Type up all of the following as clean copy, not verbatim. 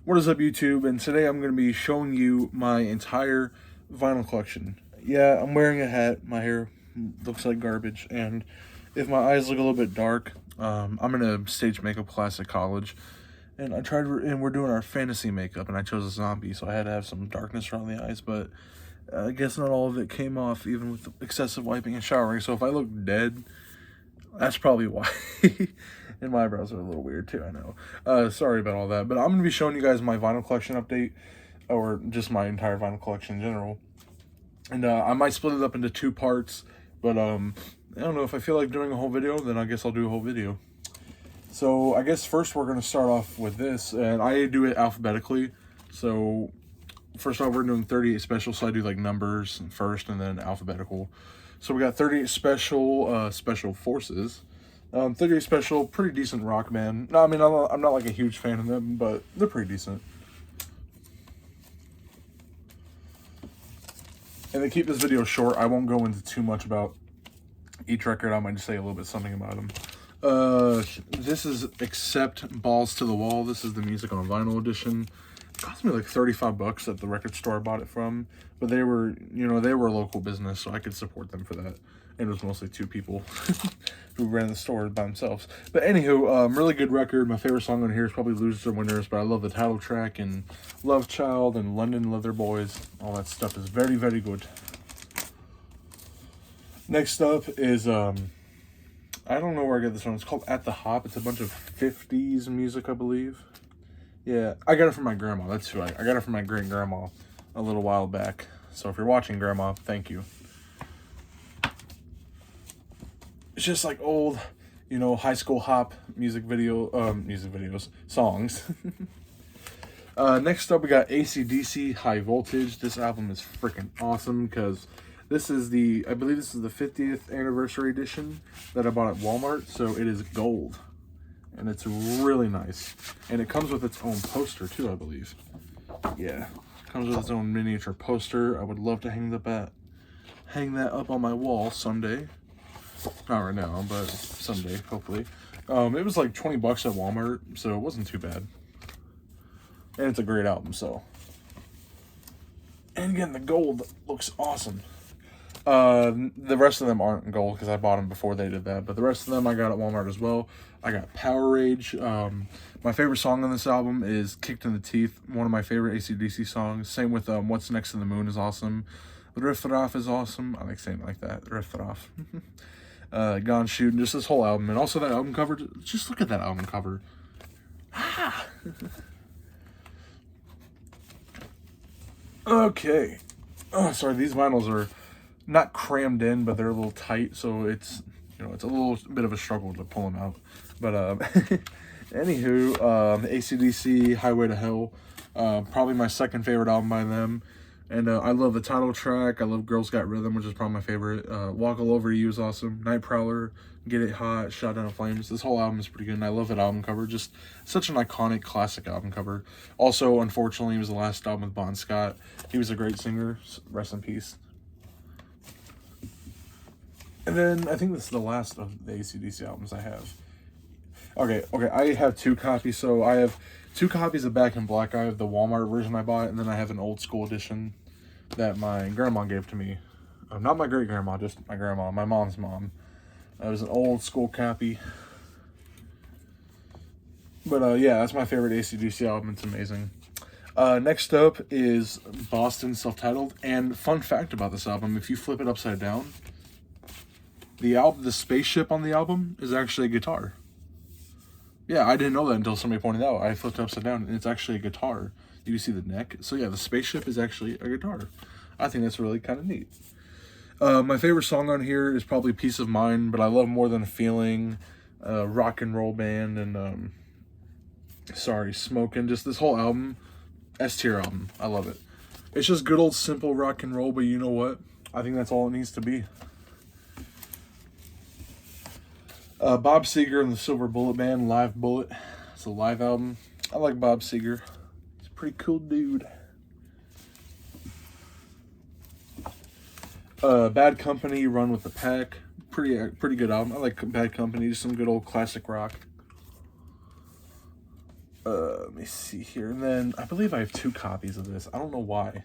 What is up, YouTube? And today I'm going to be showing you my entire vinyl collection. Yeah, I'm wearing a hat. My hair looks like garbage. And if my eyes look a little bit dark, I'm in a stage makeup class at college. And and we're doing our fantasy makeup, and I chose a zombie, so I had to have some darkness around the eyes. But I guess not all of it came off, even with excessive wiping and showering. So if I look dead, that's probably why. And my eyebrows are a little weird too, I know. Sorry about all that. But I'm going to be showing you guys my vinyl collection update, or just my entire vinyl collection in general. And I might split it up into two parts, but I don't know, if I feel like doing a whole video, then I guess I'll do a whole video. So I guess first we're going to start off with this, and I do it alphabetically. So first off, we're doing 38 special, so I do like numbers first and then alphabetical. So we got 38 special, special forces. 38 special, pretty decent rock band. No, I mean, I'm not like a huge fan of them, but they're pretty decent. And to keep this video short, I won't go into too much about each record. I might just say a little bit something about them. This is Accept Balls to the Wall. This is the music on vinyl edition. It cost me like 35 bucks at the record store I bought it from, but they were, they were a local business, so I could support them for that. And it was mostly two people who ran the store by themselves. But anywho, really good record. My favorite song on here is probably Losers or Winners, but I love the title track and Love Child and London Leather Boys. All that stuff is very, very good. Next up is, I don't know where I got this from. It's called At the Hop. It's a bunch of 50s music, I believe. Yeah, I got it from my grandma. That's who I got it from my great-grandma a little while back. So if you're watching, Grandma, thank you. It's just like old, high school hop music videos, songs. Next up, we got AC/DC High Voltage. This album is freaking awesome because this is I believe this is the 50th anniversary edition that I bought at Walmart. So it is gold, and it's really nice. And it comes with its own poster too, I believe. Yeah, it comes with its own miniature poster. I would love to hang that up on my wall someday. Not right now, but someday, hopefully. It was like 20 bucks at Walmart, so it wasn't too bad. And it's a great album, so. And again, the gold looks awesome. The rest of them aren't gold because I bought them before they did that, but the rest of them I got at Walmart as well. I got Power Rage. My favorite song on this album is Kicked in the Teeth, one of my favorite AC/DC songs. Same with What's Next to the Moon is awesome. Riff It Off is awesome. I like saying it like that. Riff It Off. Gone Shooting, just this whole album, and also that album cover. Just look at that album cover. Ah. Okay. Oh, sorry, these vinyls are not crammed in, but they're a little tight, so it's it's a little bit of a struggle to pull them out. But anywho, AC/DC Highway to Hell, probably my second favorite album by them. And I love the title track. I love Girls Got Rhythm, which is probably my favorite. Walk All Over You is awesome. Night Prowler, Get It Hot, Shot Down in Flames. This whole album is pretty good, and I love that album cover. Just such an iconic, classic album cover. Also, unfortunately, it was the last album with Bon Scott. He was a great singer. Rest in peace. And then I think this is the last of the AC/DC albums I have. Okay, I have two copies. So I have two copies of Back in Black. I have the Walmart version I bought, and then I have an old school edition that my grandma gave to me. Not my great-grandma, just my grandma, my mom's mom. It was an old school copy. But yeah, that's my favorite AC/DC album. It's amazing. Next up is Boston, self-titled. And fun fact about this album, if you flip it upside down, the spaceship on the album is actually a guitar. Yeah, I didn't know that until somebody pointed out. I flipped it upside down, and it's actually a guitar. You see the neck? So yeah, the spaceship is actually a guitar. I think that's really kind of neat. My favorite song on here is probably Peace of Mind, but I love More Than a Feeling, Rock and Roll Band, and Smokin'. Just this whole album, S-tier album. I love it. It's just good old simple rock and roll, but you know what? I think that's all it needs to be. Bob Seger and the Silver Bullet Band, Live Bullet. It's a live album. I like Bob Seger. He's a pretty cool dude. Bad Company, Run with the Pack. Pretty good album. I like Bad Company. Just some good old classic rock. Let me see here. And then I believe I have 2 copies of this. I don't know why.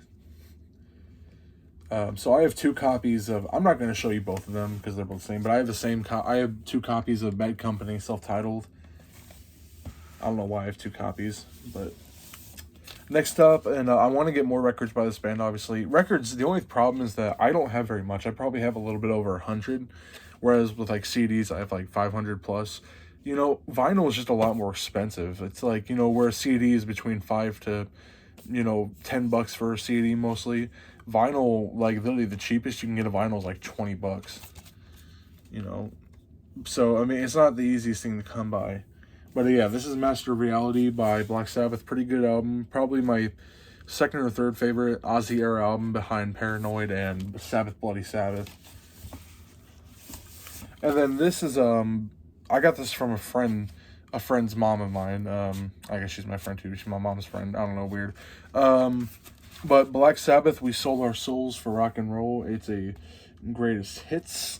So I have 2 copies of. I'm not going to show you both of them because they're both the same. But I have the same. I have 2 copies of Bad Company, self-titled. I don't know why I have 2 copies, but next up, and I want to get more records by this band. Obviously, records. The only problem is that I don't have very much. I probably have a little bit over 100, whereas with like CDs, I have like 500 plus. You know, vinyl is just a lot more expensive. It's like, you know, where a CD is between $5 to, you know, $10 for a CD mostly. Vinyl, like literally the cheapest you can get a vinyl is like $20. You know, so I mean it's not the easiest thing to come by. But yeah, this is Master of Reality by Black Sabbath. Pretty good album. Probably my second or third favorite Ozzy era album behind Paranoid and Sabbath Bloody Sabbath. And then this is I got this from a friend's mom of mine. I guess she's my friend too. She's my mom's friend. I don't know, weird. But Black Sabbath, We Sold Our Souls for Rock and Roll. It's a greatest hits.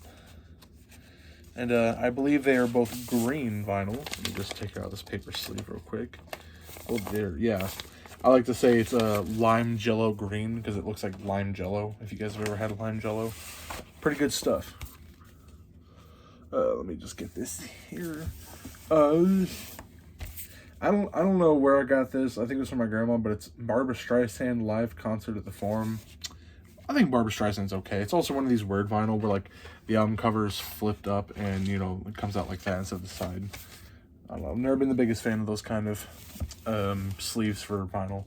And I believe they are both green vinyl. Let me just take out this paper sleeve real quick. Oh, there, yeah. I like to say it's a lime jello green because it looks like lime jello. If you guys have ever had lime jello, pretty good stuff. Let me just get this here. I don't know where I got this. I think it was from my grandma, but it's Barbra Streisand live concert at the Forum. I think Barbra Streisand's okay. It's also one of these weird vinyl where like the album cover is flipped up and, you know, it comes out like that instead of the side. I don't know. I've never been the biggest fan of those kind of sleeves for vinyl.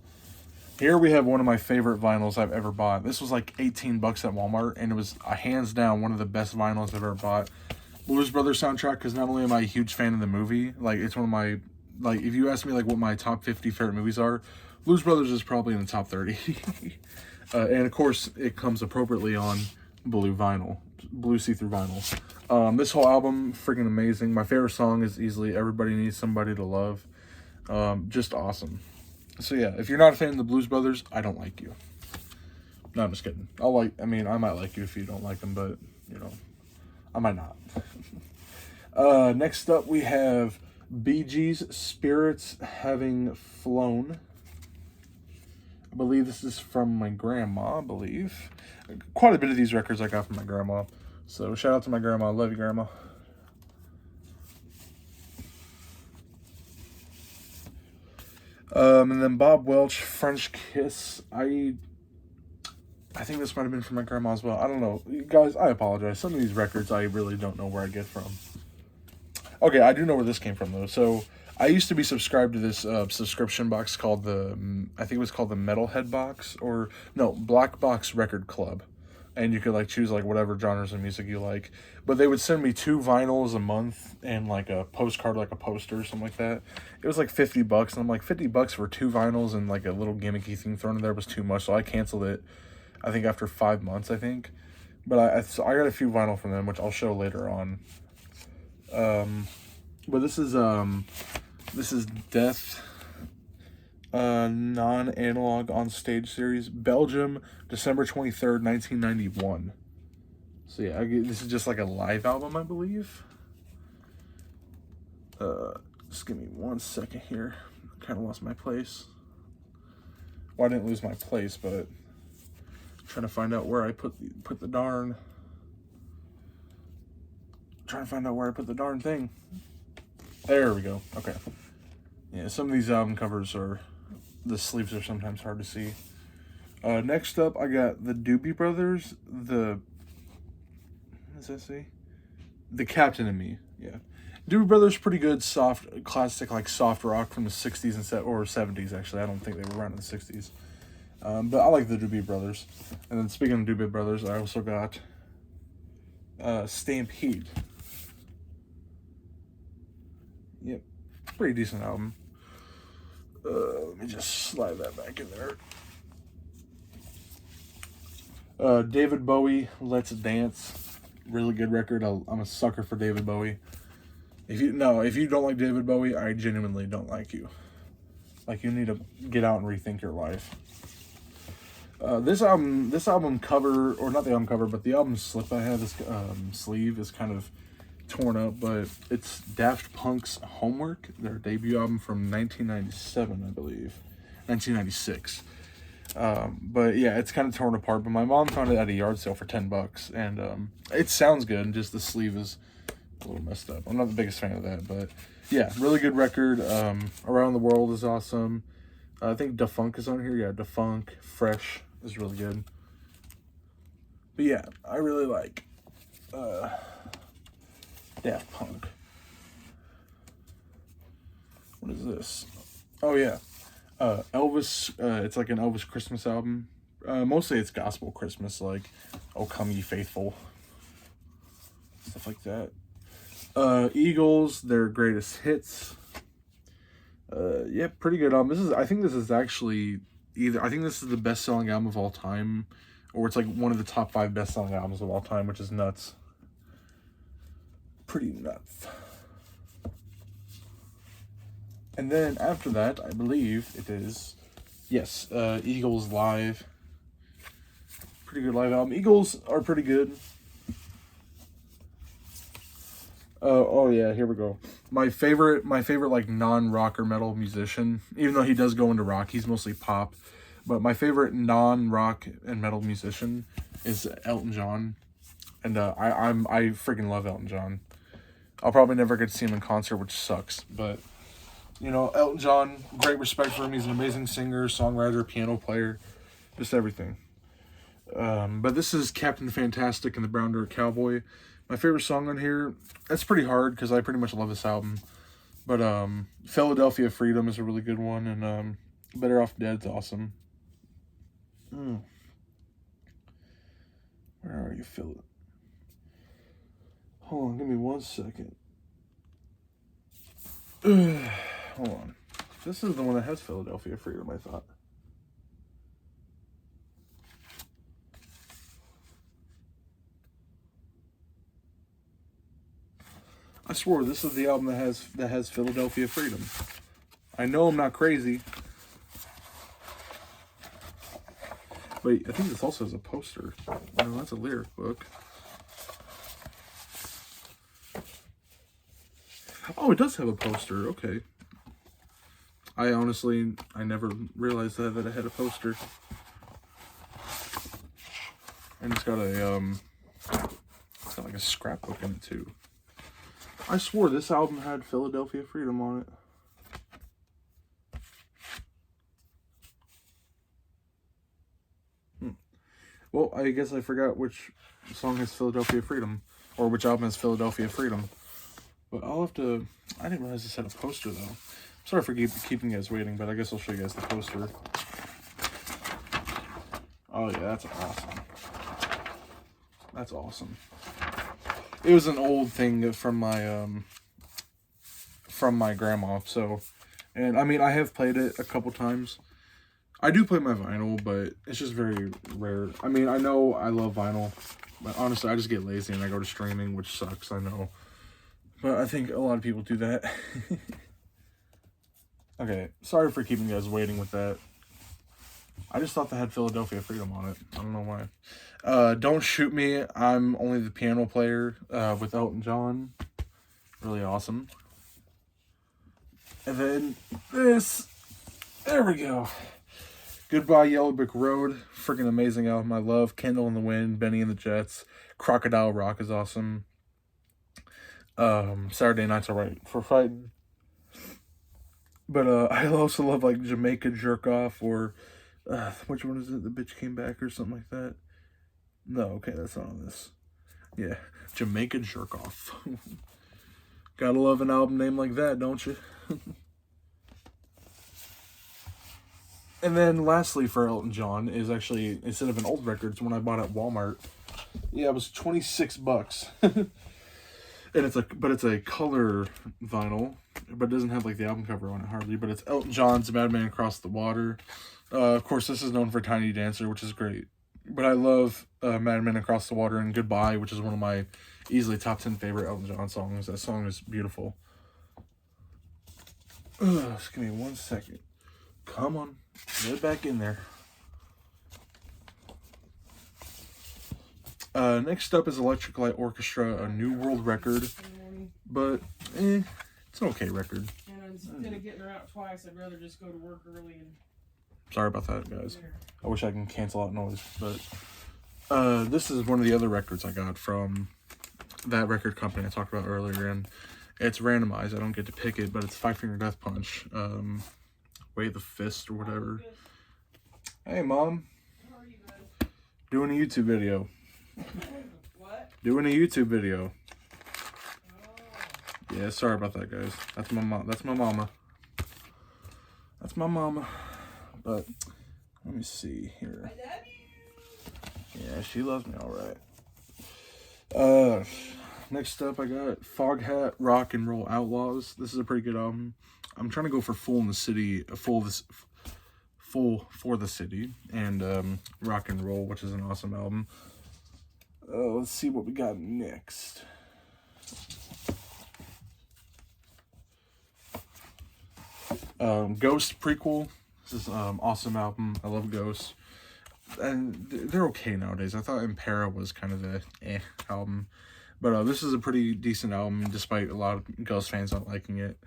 Here we have one of my favorite vinyls I've ever bought. This was like $18 at Walmart, and it was hands down one of the best vinyls I've ever bought. Blues Brothers soundtrack, because not only am I a huge fan of the movie, like it's one of my, like if you ask me like what my top 50 favorite movies are, Blues Brothers is probably in the top 30. And of course it comes appropriately on blue vinyl, blue see-through vinyl. This whole album, freaking amazing. My favorite song is easily Everybody Needs Somebody to Love. Just awesome. So yeah, if you're not a fan of the Blues Brothers, I don't like you. No, I'm just kidding. I might like you if you don't like them, but you know, I might not. Next up we have Bee Gees, Spirits Having Flown. I believe this is from my grandma, I believe. Quite a bit of these records I got from my grandma. So shout out to my grandma. I love you, grandma. And then Bob Welch, French Kiss. I think this might have been from my grandma as well. I don't know. Guys, I apologize. Some of these records I really don't know where I get from. Okay, I do know where this came from, though. So, I used to be subscribed to this subscription box called I think it was called the Metalhead Box. Or, no, Black Box Record Club. And you could, like, choose, like, whatever genres of music you like. But they would send me 2 vinyls a month and, like, a postcard, like a poster or something like that. It was, like, $50. And I'm like, $50 for 2 vinyls and, like, a little gimmicky thing thrown in there was too much. So, I canceled it. I think after 5 months, I think. But so I got a few vinyl from them, which I'll show later on. But this is Death, non-analog on stage series, Belgium, December 23rd, 1991. So yeah, this is just like a live album, I believe. Just give me 1 second here. I kind of lost my place. Well, I didn't lose my place, but trying to find out where I put the darn. Trying to find out where I put the darn thing. There we go. Okay. Yeah, some of these album covers the sleeves are sometimes hard to see. Next up, I got the Doobie Brothers. What does that say? The Captain and Me. Yeah. Doobie Brothers, pretty good, soft, classic, like soft rock from the 60s or 70s, actually. I don't think they were around in the 60s. But I like the Doobie Brothers. And then speaking of Doobie Brothers, I also got Stampede. Yep, pretty decent album. Let me just slide that back in there. David Bowie, Let's Dance. Really good record. I'm a sucker for David Bowie. If you don't like David Bowie, I genuinely don't like you. Like, you need to get out and rethink your life. This album cover, or not the album cover, but the album slip I have, this sleeve is kind of torn up, but it's Daft Punk's Homework, their debut album from 1997, I believe. 1996. But yeah, it's kind of torn apart, but my mom found it at a yard sale for $10, and it sounds good, and just the sleeve is a little messed up. I'm not the biggest fan of that, but yeah, really good record. Around the World is awesome. I think Defunk is on here. Yeah, Defunk, Fresh is really good. But yeah, I really like Daft Punk. What is this? Oh yeah, Elvis. It's like an Elvis Christmas album. Mostly it's gospel Christmas, like "O Come Ye Faithful," stuff like that. Eagles, their greatest hits. Yeah, pretty good album. I think this is actually I think this is the best selling album of all time, or it's like one of the top 5 best selling albums of all time, which is nuts. Pretty nuts. And then after that, I believe it is, yes, Eagles Live. Pretty good live album. Eagles are pretty good. Oh yeah, here we go. My favorite like non-rocker metal musician, even though he does go into rock, he's mostly pop. But my favorite non-rock and metal musician is Elton John, and I freaking love Elton John. I'll probably never get to see him in concert, which sucks. But you know, Elton John, great respect for him. He's an amazing singer, songwriter, piano player, just everything. But this is Captain Fantastic and the Brown Dirt Cowboy. My favorite song on here, that's pretty hard because I pretty much love this album. But Philadelphia Freedom is a really good one, and Better Off Dead's awesome. Where are you, Phil? Hold on, give me 1 second. Hold on. This is the one that has Philadelphia Freedom, I thought. I swore this is the album that has Philadelphia Freedom. I know I'm not crazy. Wait, I think this also has a poster. No, that's a lyric book. Oh, it does have a poster. Okay. I never realized that it had a poster. And it's got like a scrapbook in it too. I swore this album had Philadelphia Freedom on it. Well, I guess I forgot which song has Philadelphia Freedom, or which album has Philadelphia Freedom. But I'll have to... I didn't realize this had a poster, though. Sorry for keeping you guys waiting, but I guess I'll show you guys the poster. Oh, yeah, that's awesome. That's awesome. It was an old thing from my grandma, so... And, I mean, I have played it a couple times. I do play my vinyl, but it's just very rare. I mean, I know I love vinyl, but honestly, I just get lazy and I go to streaming, which sucks, I know. But I think a lot of people do that. Okay, sorry for keeping you guys waiting with that. I just thought they had Philadelphia Freedom on it. I don't know why. Don't Shoot Me. I'm only the piano player with Elton John. Really awesome. And then this. There we go. Goodbye Yellow Brick Road. Freaking amazing album. I love Candle in the Wind, Benny and the Jets. Crocodile Rock is awesome. Saturday Night's Alright for Fighting. But I also love like Jamaica Jerk Off, or which one is it? The Bitch Came Back or something like that. No, okay, that's not on this. Yeah, Jamaica Jerk Off. Gotta love an album name like that, don't you? And then lastly for Elton John is actually, instead of an old record, it's one I bought at Walmart. Yeah, it was $26. And it's a color vinyl, but it doesn't have like the album cover on it hardly. But it's Elton John's Madman Across the Water. Of course, this is known for Tiny Dancer, which is great. But I love Madman Across the Water and Goodbye, which is one of my easily top 10 favorite Elton John songs. That song is beautiful. Just give me 1 second. Come on, get back in there. Next up is Electric Light Orchestra, a New World record, but it's an okay record. And instead of getting her out twice, I'd rather just go to work early and... Sorry about that, guys. I wish I can cancel out noise, but this is one of the other records I got from that record company I talked about earlier, and it's randomized. I don't get to pick it, but it's Five Finger Death Punch. Way the Fist or whatever. Hey, Mom. How are you, bud? Doing a YouTube video. What? Doing a YouTube video. Oh. Yeah, sorry about that, guys. That's my mom. That's my mama. That's my mama. But let me see here. I love you. Yeah, she loves me all right. Next up, I got Foghat Rock and Roll Outlaws. This is a pretty good album. I'm trying to go for Full in the City, Full for the City, and Rock and Roll, which is an awesome album. Let's see what we got next. Ghost Prequel. This is awesome album. I love Ghost. And they're okay nowadays. I thought Impera was kind of a album. But this is a pretty decent album, despite a lot of Ghost fans not liking it.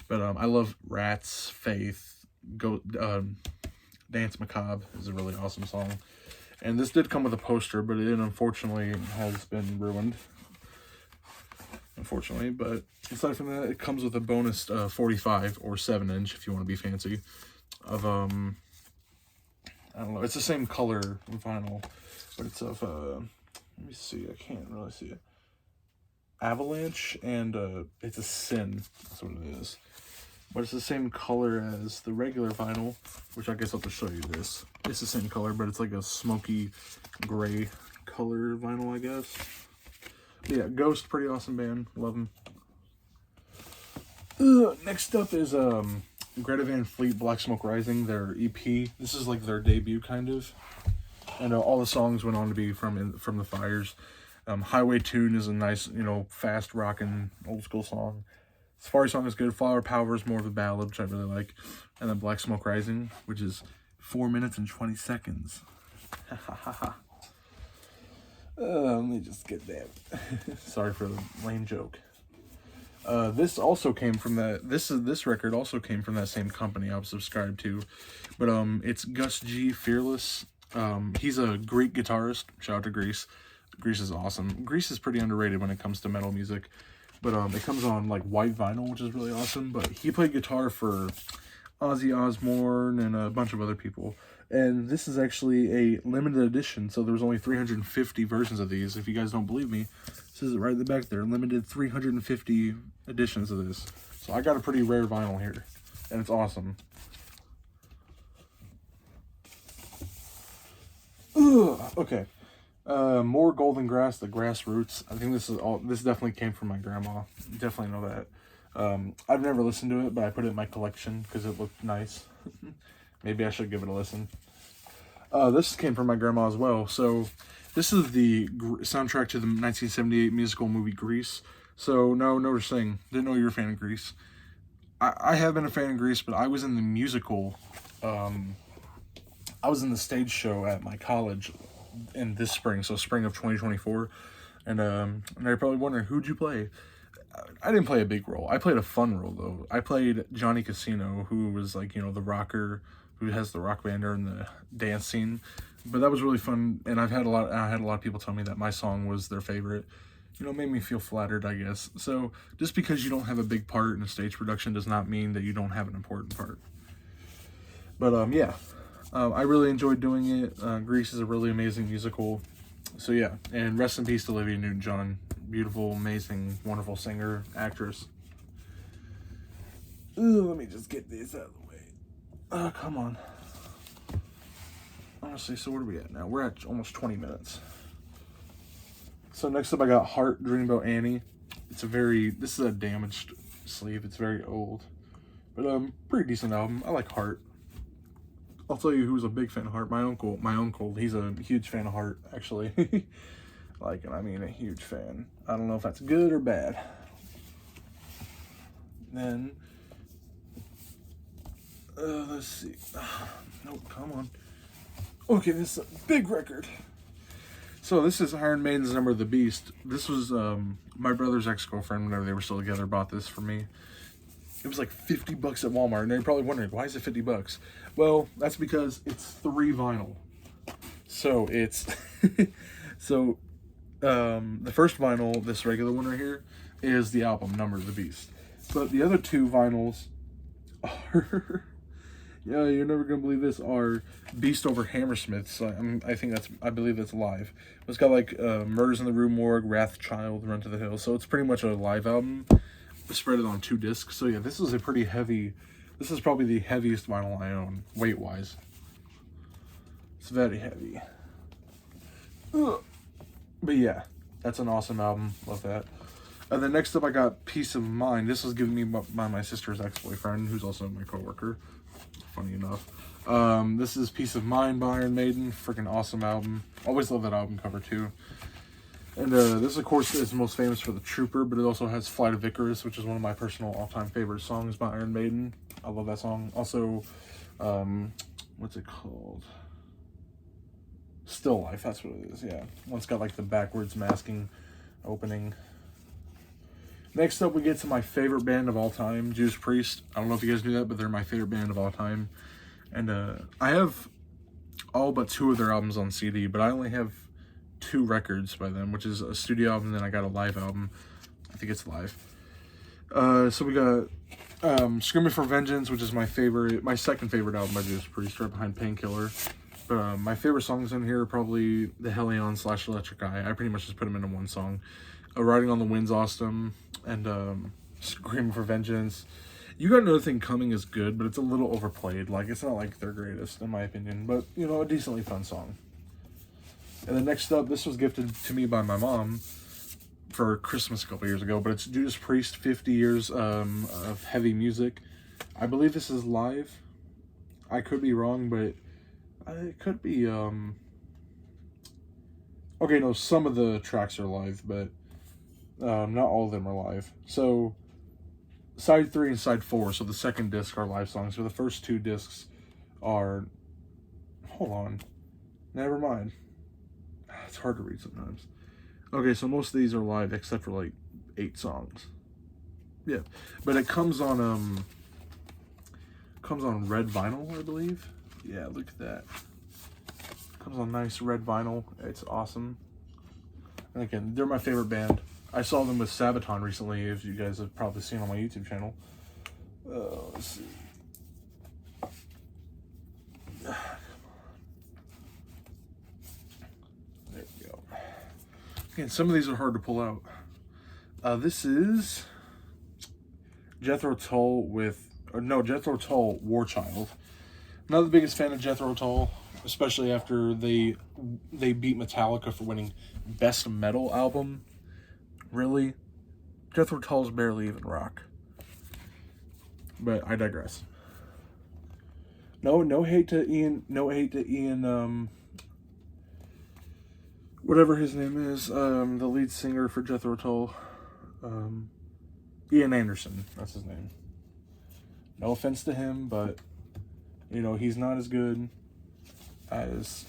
But I love Rats, Faith, Dance Macabre is a really awesome song. And this did come with a poster, but it unfortunately has been ruined. Unfortunately, but aside from that, it comes with a bonus 45 or 7-inch, if you want to be fancy, of I don't know, it's the same color vinyl, but it's of let me see, I can't really see it. Avalanche, and it's a Sin, that's what it is. But it's the same color as the regular vinyl, which I guess I'll just show you this. It's the same color, but it's like a smoky gray color vinyl, I guess. But yeah, Ghost, pretty awesome band. Love them. Next up is Greta Van Fleet, Black Smoke Rising, their EP. This is like their debut, kind of. And all the songs went on to be from the Fires. Highway Tune is a nice, fast rockin' old school song. Safari Song is good. Flower Power is more of a ballad, which I really like. And then Black Smoke Rising, which is 4 minutes and 20 seconds. Let me just get that. Sorry for the lame joke. This also came from that. This record also came from that same company I was subscribed to, but it's Gus G Fearless. He's a Greek guitarist. Shout out to Greece. Greece is awesome. Greece is pretty underrated when it comes to metal music, but it comes on like white vinyl, which is really awesome. But he played guitar for Ozzy Osbourne and a bunch of other people. And this is actually a limited edition, so there's only 350 versions of these. If you guys don't believe me, it says it right in the back there. Limited 350 editions of this. So I got a pretty rare vinyl here, and it's awesome. Okay. More Golden Grass, the Grassroots. I think this definitely came from my grandma. Definitely know that. I've never listened to it, but I put it in my collection because it looked nice. Maybe I should give it a listen. This came from my grandma as well. So this is the soundtrack to the 1978 musical movie Grease. So no saying, didn't know you were a fan of Grease. I have been a fan of Grease, but I was in the musical. I was in the stage show at my college in this spring, so spring of 2024. And you're probably wondering, who'd you play? I didn't play a big role. I played a fun role, though. I played Johnny Casino, who was like, the rocker who has the rock band in the dance scene. But that was really fun, and I had a lot of people tell me that my song was their favorite. Made me feel flattered, I guess. So just because you don't have a big part in a stage production does not mean that you don't have an important part. But yeah, I really enjoyed doing it. Grease is a really amazing musical. So yeah, and rest in peace to Olivia Newton-John. Beautiful, amazing, wonderful singer, actress. Ooh, let me just get this out of the way. Oh, come on. Honestly, so where are we at now? We're at almost 20 minutes. So next up, I got Heart, Dream About Annie. This is a damaged sleeve. It's very old, but pretty decent album. I like Heart. I'll tell you who's a big fan of Heart. My uncle, he's a huge fan of Heart, actually. A huge fan. I don't know if that's good or bad. Then, let's see. Nope, come on. Okay, this is a big record. So this is Iron Maiden's Number of the Beast. This was my brother's ex-girlfriend, whenever they were still together, bought this for me. It was like $50 at Walmart, and you're probably wondering, why is it $50? Well, that's because it's 3 vinyl. So it's the first vinyl, this regular one right here, is the album Number of the Beast. But the other 2 vinyls are yeah, you're never gonna believe this, are Beast over Hammersmiths. I believe that's live. It's got like Murders in the Rue Morgue, Wrathchild, Run to the Hills. So it's pretty much a live album spread it on 2 discs. So yeah, this is a pretty heavy. This is probably the heaviest vinyl I own, weight wise. It's very heavy. Ugh. But yeah, that's an awesome album. Love that. And then next up, I got Peace of Mind. This was given me by my sister's ex-boyfriend, who's also my coworker. Funny enough. This is Peace of Mind by Iron Maiden. Freaking awesome album. Always love that album cover too. And this, of course, is most famous for The Trooper, but it also has Flight of Icarus, which is one of my personal all-time favorite songs by Iron Maiden. I love that song. Also, what's it called? Still Life, that's what it is, yeah. One's got like the backwards masking opening. Next up, we get to my favorite band of all time, Judas Priest. I don't know if you guys knew that, but they're my favorite band of all time. And I have all but 2 of their albums on CD, but I only have 2 records by them, which is a studio album, and then I got a live album. I think it's live. So we got Screaming for Vengeance, which is my second favorite album by Judas Priest, right behind Painkiller. But my favorite songs in here are probably The Hellion / Electric Eye. I pretty much just put them into one song. Riding on the Wind's awesome, and Screaming for Vengeance. You Got Another Thing Coming is good, but it's a little overplayed. Like, it's not like their greatest, in my opinion, but, you know, a decently fun song. And then next up, this was gifted to me by my mom for Christmas a couple years ago, but it's Judas Priest, 50 years of heavy music. I believe this is live. I could be wrong, but it could be, okay, no, some of the tracks are live, but not all of them are live. So, side 3 and side 4, so the second disc are live songs. So the first 2 discs are, hold on, never mind. It's hard to read sometimes. Okay, so most of these are live except for like 8 songs. Yeah, but it comes on red vinyl, I believe. Yeah, look at that. Comes on nice red vinyl. It's awesome. And again, they're my favorite band. I saw them with Sabaton recently, as you guys have probably seen on my YouTube channel. Let's see. There we go. Again, some of these are hard to pull out. This is Jethro Tull Jethro Tull, War Child. Not the biggest fan of Jethro Tull, especially after they beat Metallica for winning Best Metal Album. Really? Jethro Tull's barely even rock. But I digress. No hate to Ian, whatever his name is, the lead singer for Jethro Tull. Ian Anderson, that's his name. No offense to him, but, you know, he's not as good as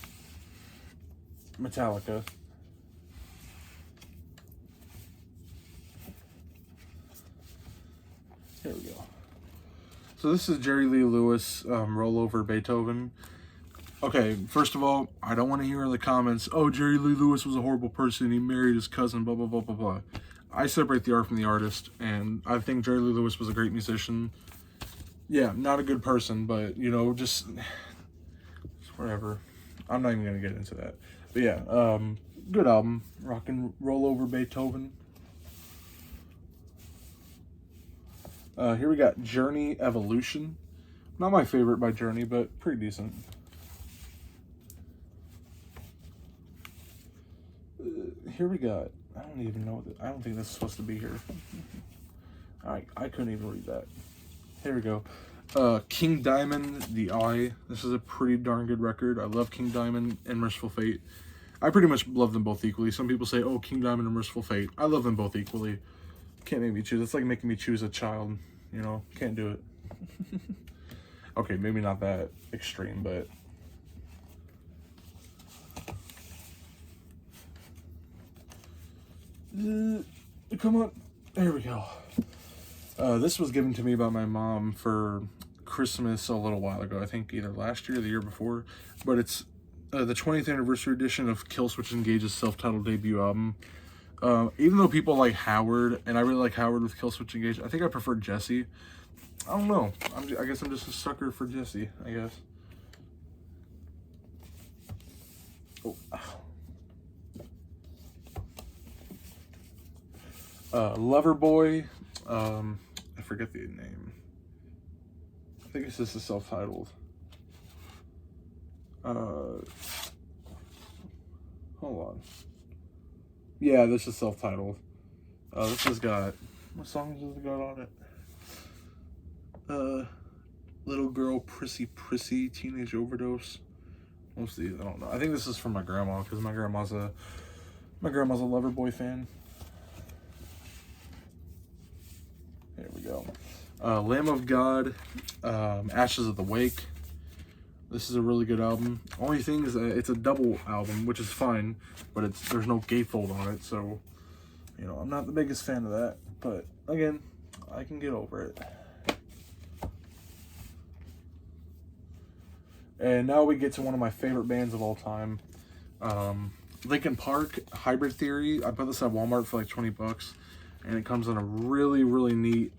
Metallica. Here we go. So this is Jerry Lee Lewis, Roll Over Beethoven. Okay, first of all, I don't want to hear in the comments, oh, Jerry Lee Lewis was a horrible person, he married his cousin, blah, blah, blah, blah, blah. I separate the art from the artist, and I think Jerry Lee Lewis was a great musician. Yeah, not a good person, but, you know, just whatever. I'm not even going to get into that. But yeah, good album. Rock and Roll Over Beethoven. Here we got Journey Evolution. Not my favorite by Journey, but pretty decent. Here we got, I don't even know, I don't think this is supposed to be here. I couldn't even read that. Here we go. King Diamond, The Eye. This is a pretty darn good record. I love King Diamond and Merciful Fate. I pretty much love them both equally. Some people say, oh, King Diamond and Merciful Fate. I love them both equally. Can't make me choose. It's like making me choose a child. You know, can't do it. Okay, maybe not that extreme, but Come on. There we go. This was given to me by my mom for Christmas a little while ago. I think either last year or the year before. But it's the 20th anniversary edition of Killswitch Engage's self-titled debut album. Even though people like Howard, and I really like Howard with Killswitch Engage, I think I prefer Jesse. I don't know. I guess I'm just a sucker for Jesse, I guess. Oh. Loverboy. I forget the name. I think it's just a self-titled. Hold on. Yeah, this is self-titled. This has got, what songs has it got on it? Little Girl, Prissy Prissy, Teenage Overdose. Most of these, I don't know. I think this is from my grandma, because my grandma's a Loverboy fan. There we go. Lamb of God, Ashes of the Wake. This is a really good album. Only thing is it's a double album, which is fine, but there's no gatefold on it, so, you know, I'm not the biggest fan of that. But, again, I can get over it. And now we get to one of my favorite bands of all time. Linkin Park, Hybrid Theory. I bought this at Walmart for like 20 bucks. And it comes in a really, really neat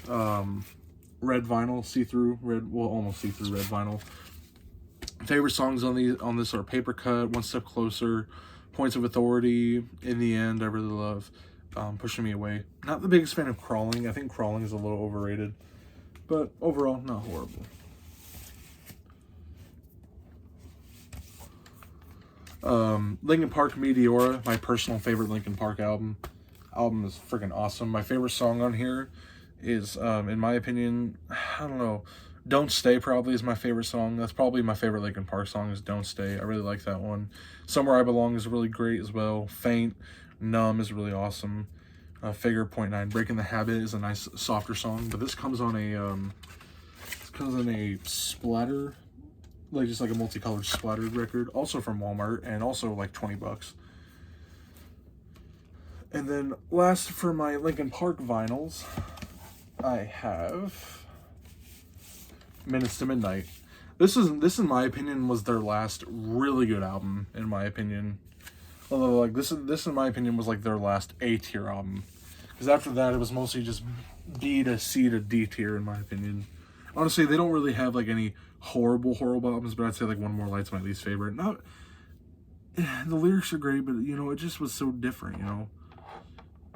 red vinyl, see-through, almost see-through red vinyl. Favorite songs on this are Paper Cut, One Step Closer, Points of Authority, In the End, I really love, Pushing Me Away. Not the biggest fan of Crawling. I think Crawling is a little overrated. But overall, not horrible. Linkin Park, Meteora, my personal favorite Linkin Park album. Album is freaking awesome. My favorite song on here is, in my opinion, I don't know, Don't Stay probably is my favorite song. That's probably my favorite Linkin Park song is Don't Stay. I really like that one. Somewhere I Belong is really great as well. Faint, Numb is really awesome. Figure, Point 9, Breaking the Habit is a nice, softer song. But this comes on a splatter, like just like a multicolored splattered record, also from Walmart, and also like 20 bucks. And then last for my Linkin Park vinyls, I have Minutes to Midnight. This in my opinion was their last really good album, in my opinion. Although like this in my opinion was like their last A tier album. Because after that it was mostly just B to C to D tier in my opinion. Honestly, they don't really have like any horrible albums, but I'd say like One More Light's my least favorite. Not the lyrics are great, but you know, it just was so different, you know.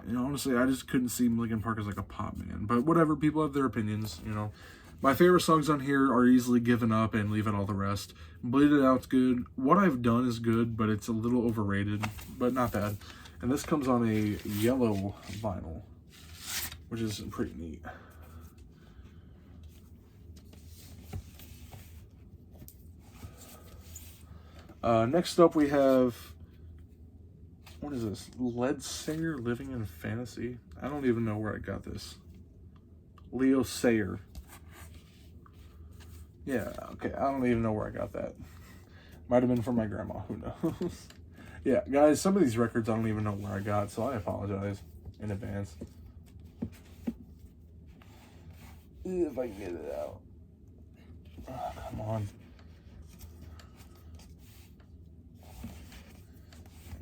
You know, honestly, I just couldn't see Linkin Park as like a pop band. But whatever, people have their opinions, you know. My favorite songs on here are Easily Given Up and Leave It All the Rest. Bleed It Out's good. What I've Done is good, but it's a little overrated, but not bad. And this comes on a yellow vinyl, which is pretty neat. Next up we have, what is this? Lead Sayer, Living in Fantasy. I don't even know where I got this. Leo Sayer. Yeah, okay, I don't even know where I got that. Might have been from my grandma, who knows? Yeah, guys, some of these records I don't even know where I got, so I apologize in advance. If I can get it out. Oh, come on.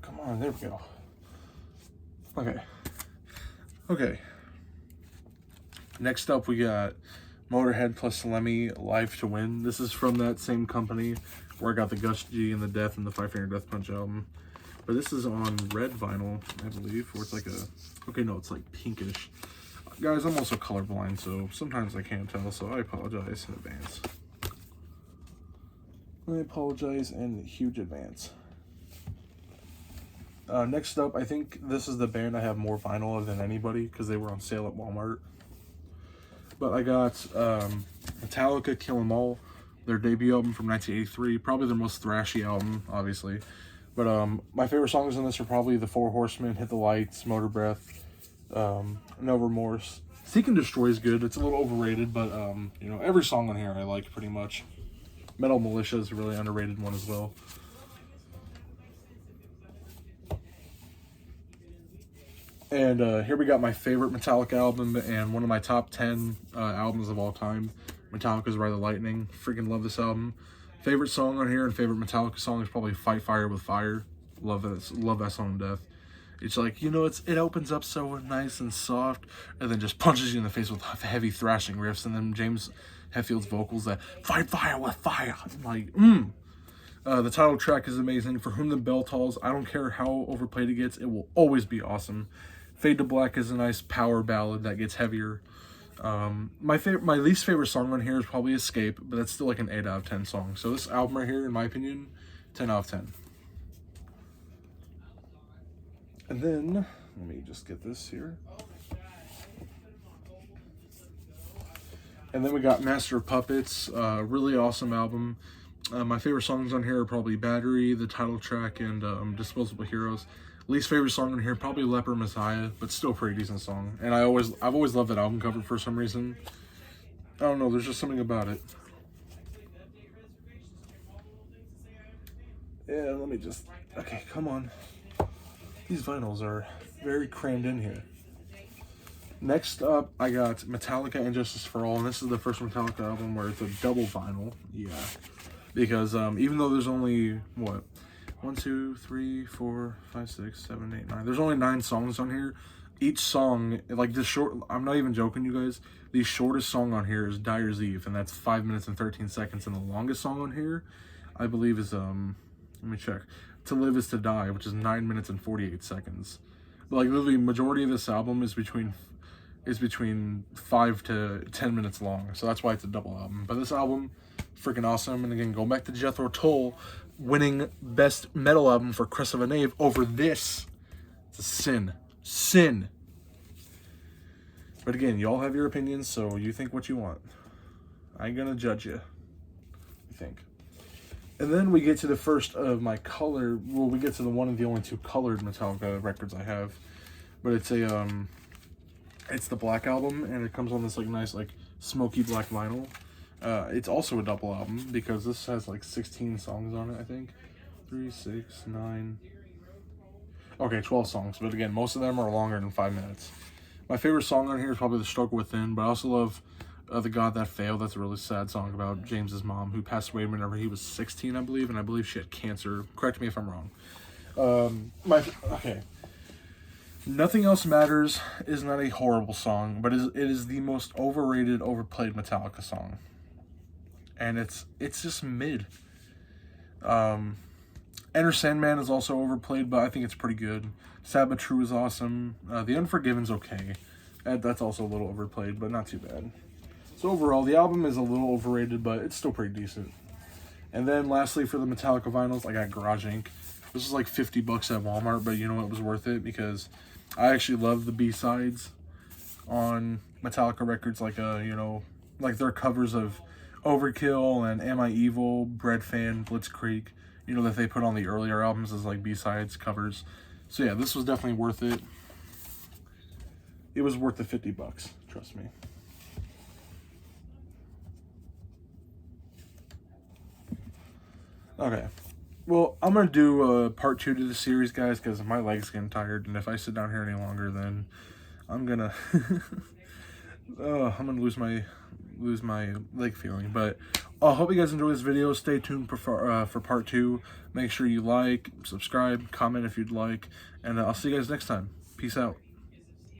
Come on, there we go. Okay. Next up we got Motorhead plus Lemmy, Live to Win. This is from that same company where I got the Gus G and the Death and the Five Finger Death Punch album. But this is on red vinyl, I believe, where it's like no, it's like pinkish. Guys, I'm also colorblind, so sometimes I can't tell, so I apologize in advance. I apologize in huge advance. Next up, I think this is the band I have more vinyl of than anybody because they were on sale at Walmart. But I got Metallica, Kill 'Em All, their debut album from 1983. Probably their most thrashy album, obviously. But my favorite songs on this are probably The Four Horsemen, Hit the Lights, Motor Breath, No Remorse. Seek and Destroy is good. It's a little overrated, but you know, every song on here I like pretty much. Metal Militia is a really underrated one as well. And here we got my favorite Metallica album and one of my top 10 albums of all time. Metallica's Ride the Lightning. Freaking love this album. Favorite song on here and favorite Metallica song is probably Fight Fire with Fire. Love that song to death. It's like, you know, it opens up so nice and soft and then just punches you in the face with heavy thrashing riffs, and then James Hetfield's vocals that Fight Fire with Fire. I'm like, the title track is amazing. For Whom the Bell Tolls, I don't care how overplayed it gets, it will always be awesome. Fade to Black is a nice power ballad that gets heavier. My least favorite song on here is probably Escape, but that's still like an 8 out of 10 song. So this album right here, in my opinion, 10 out of 10. And then, let me just get this here. And then we got Master of Puppets, really awesome album. My favorite songs on here are probably Battery, the title track, and Disposable Heroes. Least favorite song on here, probably Leper Messiah, but still a pretty decent song. And I've always loved that album cover for some reason. I don't know, there's just something about it. Yeah, let me just, okay, come on. These vinyls are very crammed in here. Next up, I got Metallica and Justice for All, and this is the first Metallica album where it's a double vinyl. Yeah. Because even though there's only, what, 1, 2, 3, 4, 5, 6, 7, 8, 9. There's only 9 songs on here. Each song, like this short, I'm not even joking, you guys. The shortest song on here is Dyer's Eve, and that's 5 minutes and 13 seconds. And the longest song on here, I believe, is, let me check. To Live is to Die, which is 9 minutes and 48 seconds. But like literally, majority of this album is between 5 to 10 minutes long. So that's why it's a double album. But this album, freaking awesome. And again, going back to Jethro Tull, winning best metal album for Crest of a Knave over this. It's a sin. But again, y'all have your opinions, so you think what you want. I ain't gonna judge you. You think. And then we get to the first of my color. Well, we get to the one of the only 2 colored Metallica records I have. But it's it's the Black Album, and it comes on this like nice like smoky black vinyl. It's also a double album because this has like 16 songs on it, I think. 3, 6, 9. Okay, 12 songs. But again, most of them are longer than 5 minutes. My favorite song on here is probably The Struggle Within, but I also love The God That Failed. That's a really sad song about James's mom, who passed away whenever he was 16, I believe, and I believe she had cancer. Correct me if I'm wrong. Okay. Nothing Else Matters is not a horrible song, but it is the most overrated, overplayed Metallica song. And it's just mid. Enter Sandman is also overplayed, but I think it's pretty good. Sad But True is awesome. The Unforgiven's okay. That's also a little overplayed, but not too bad. So overall, the album is a little overrated, but it's still pretty decent. And then lastly, for the Metallica vinyls, I got Garage Inc. This is like $50 at Walmart, but you know what, it was worth it because I actually love the B-sides on Metallica records, like like their covers of Overkill and Am I Evil, Bread Fan, Blitzkrieg, that they put on the earlier albums as like B-sides covers. So yeah, this was definitely worth it. It was worth the $50, trust me. Okay. Well, I'm going to do part 2 to the series, guys, because my leg's getting tired, and if I sit down here any longer, then I'm going to I'm going to lose my leg feeling. But I hope you guys enjoy this video. Stay tuned for part 2. Make sure you like, subscribe, comment if you'd like, and I'll see you guys next time. Peace out.